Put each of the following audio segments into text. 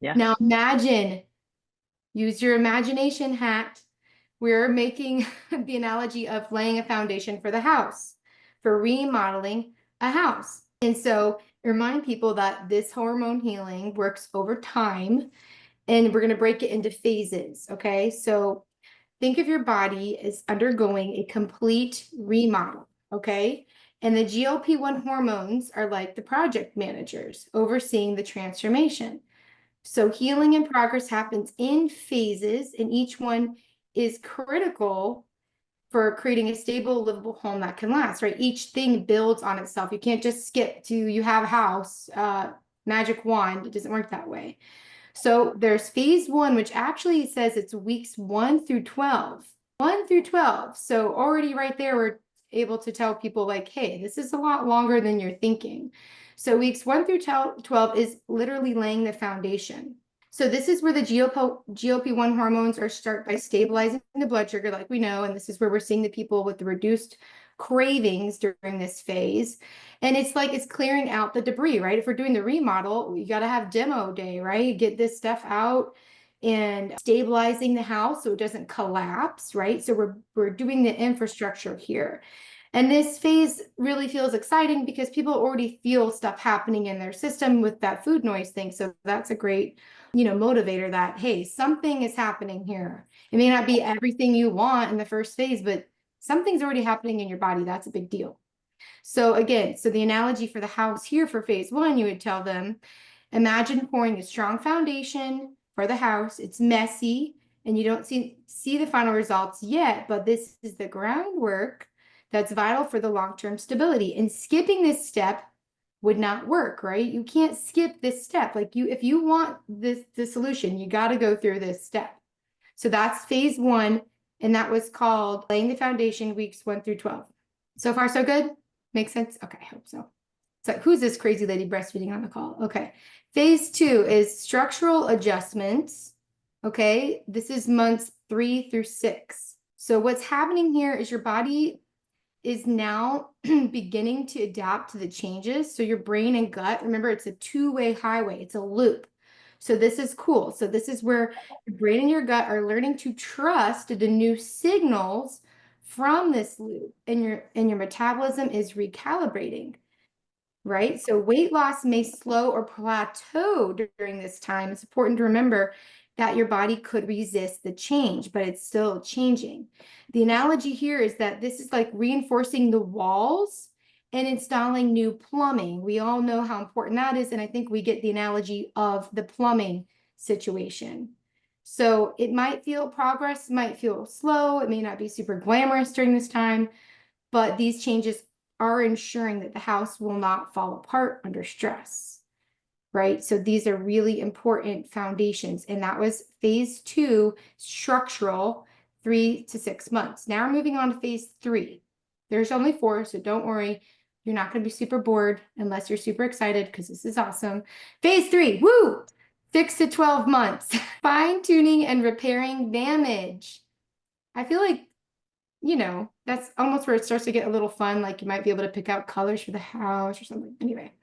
Yeah. Now imagine, use your imagination hat. We're making the analogy of laying a foundation for the house, for remodeling a house. And so remind people that this hormone healing works over time, and we're going to break it into phases. Okay. So think of your body as undergoing a complete remodel. Okay. And the GLP-1 hormones are like the project managers overseeing the transformation. So healing in progress happens in phases, and each one is critical for creating a stable, livable home that can last, right? Each thing builds on itself. You can't just skip to you have a house, magic wand. It doesn't work that way. So there's phase one, which actually says it's weeks 1 through 12. 1 through 12. So already right there, we're able to tell people like, hey, this is a lot longer than you're thinking. So weeks 1 through 12 is literally laying the foundation. So this is where the GLP-1 hormones are start by stabilizing the blood sugar, like we know, and this is where we're seeing the people with the reduced cravings during this phase. And it's like it's clearing out the debris, right? If we're doing the remodel, you got to have demo day, right? Get this stuff out and stabilizing the house so it doesn't collapse, right? So we're doing the infrastructure here. And this phase really feels exciting because people already feel stuff happening in their system with that food noise thing. So that's a great, motivator that, hey, something is happening here. It may not be everything you want in the first phase, but something's already happening in your body. That's a big deal. So again, so the analogy for the house here for phase one, you would tell them, imagine pouring a strong foundation for the house. It's messy and you don't see the final results yet, but this is the groundwork that's vital for the long-term stability. And skipping this step would not work, right? You can't skip this step. Like if you want the solution, you got to go through this step. So that's phase one, and that was called laying the foundation weeks 1 through 12. So far, so good? Makes sense? Okay, I hope so. So who's this crazy lady breastfeeding on the call? Okay. Phase two is structural adjustments. Okay. This is months 3 through 6. So what's happening here is your body is now beginning to adapt to the changes. So your brain and gut, remember, it's a two-way highway. It's a loop. So this is cool. So this is where your brain and your gut are learning to trust the new signals from this loop, and your metabolism is recalibrating, right? So weight loss may slow or plateau during this time. It's important to remember that your body could resist the change, but it's still changing. The analogy here is that this is like reinforcing the walls and installing new plumbing. We all know how important that is, and I think we get the analogy of the plumbing situation. So it might feel progress, might feel slow, it may not be super glamorous during this time, but these changes are ensuring that the house will not fall apart under stress, right? So these are really important foundations. And that was phase two, structural, 3 to 6 months. Now we're moving on to phase three. There's only 4, so don't worry. You're not going to be super bored unless you're super excited because this is awesome. Phase three, woo! 6 to 12 months, fine tuning and repairing damage. I feel like that's almost where it starts to get a little fun. Like you might be able to pick out colors for the house or something. Anyway,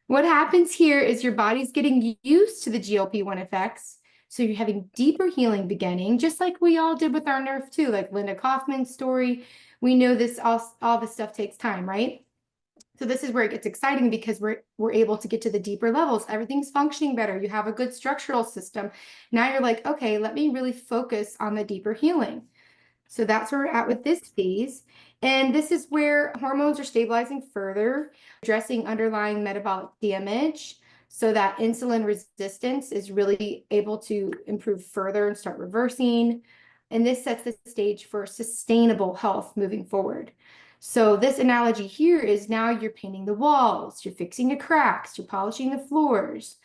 what happens here is your body's getting used to the GLP-1 effects. So you're having deeper healing beginning, just like we all did with our nerve too, like Linda Kaufman's story. We know this all this stuff takes time, right? So this is where it gets exciting because we're able to get to the deeper levels. Everything's functioning better. You have a good structural system. Now you're like, okay, let me really focus on the deeper healing. So that's where we're at with this phase. And this is where hormones are stabilizing further, addressing underlying metabolic damage so that insulin resistance is really able to improve further and start reversing. And this sets the stage for sustainable health moving forward. So this analogy here is now you're painting the walls, you're fixing the cracks, you're polishing the floors.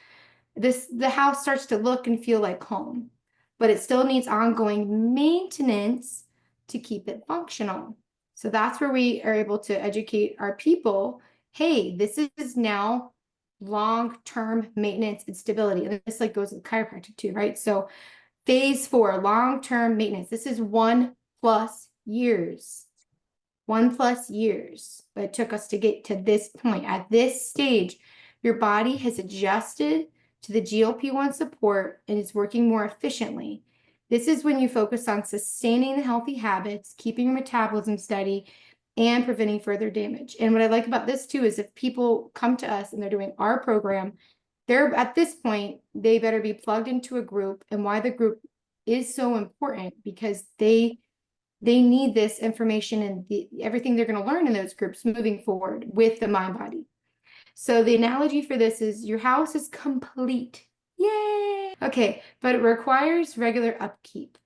The house starts to look and feel like home, but it still needs ongoing maintenance to keep it functional. So that's where we are able to educate our people. Hey, this is now long-term maintenance and stability. And this like goes with chiropractic too, right? So phase 4, long-term maintenance. This is 1+ years. 1+ years. But it took us to get to this point. At this stage, your body has adjusted to the GLP-1 support and is working more efficiently. This is when you focus on sustaining the healthy habits, keeping your metabolism steady, and preventing further damage. And what I like about this too is if people come to us and they're doing our program, they're at this point, they better be plugged into a group. And why the group is so important, because they need this information and everything they're going to learn in those groups moving forward with the Mind Body. So the analogy for this is your house is complete. Yay! Okay, but it requires regular upkeep,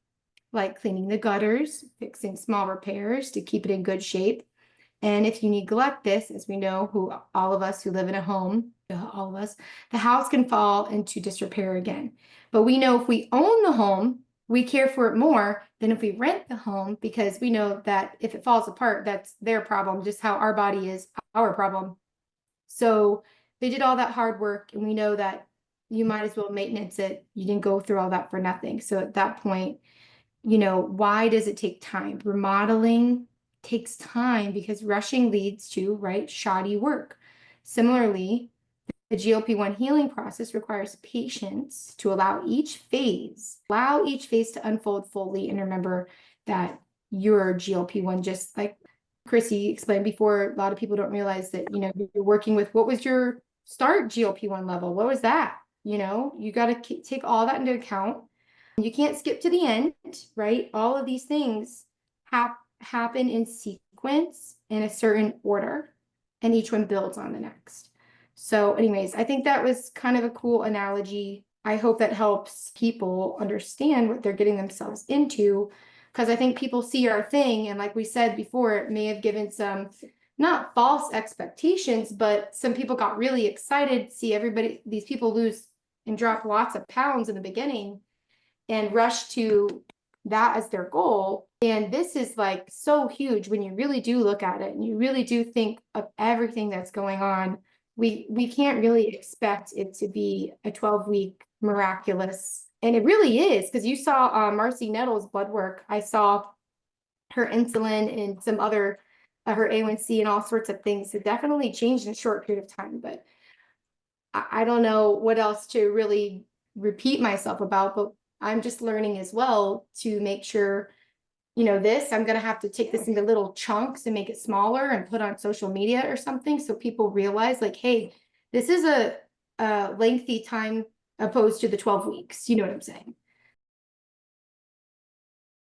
like cleaning the gutters, fixing small repairs to keep it in good shape. And if you neglect this, as we know, all of us who live in a home, all of us, the house can fall into disrepair again. But we know if we own the home, we care for it more than if we rent the home, because we know that if it falls apart, that's their problem, just how our body is our problem. So they did all that hard work, and we know that you might as well maintenance it. You didn't go through all that for nothing. So at that point, why does it take time? Remodeling takes time because rushing leads to, right, shoddy work. Similarly, the GLP-1 healing process requires patience to allow each phase to unfold fully. And remember that your GLP-1, just like Chrissy explained before, a lot of people don't realize that, you're working with, what was your start GLP-1 level? What was that? You got to take all that into account. You can't skip to the end, right? All of these things happen in sequence in a certain order, and each one builds on the next. So anyways, I think that was kind of a cool analogy. I hope that helps people understand what they're getting themselves into, because I think people see our thing, and like we said before, it may have given some, not false expectations, but some people got really excited to see these people lose and drop lots of pounds in the beginning and rush to that as their goal. And this is like so huge when you really do look at it and you really do think of everything that's going on. We can't really expect it to be a 12-week miraculous. And it really is, because you saw Marcy Nettles' blood work. I saw her insulin and some other, her A1C and all sorts of things. It definitely changed in a short period of time. But I don't know what else to really repeat myself about, but I'm just learning as well to make sure, I'm going to have to take this into little chunks and make it smaller and put on social media or something, so people realize, like, hey, this is a lengthy time opposed to the 12 weeks. You know what I'm saying?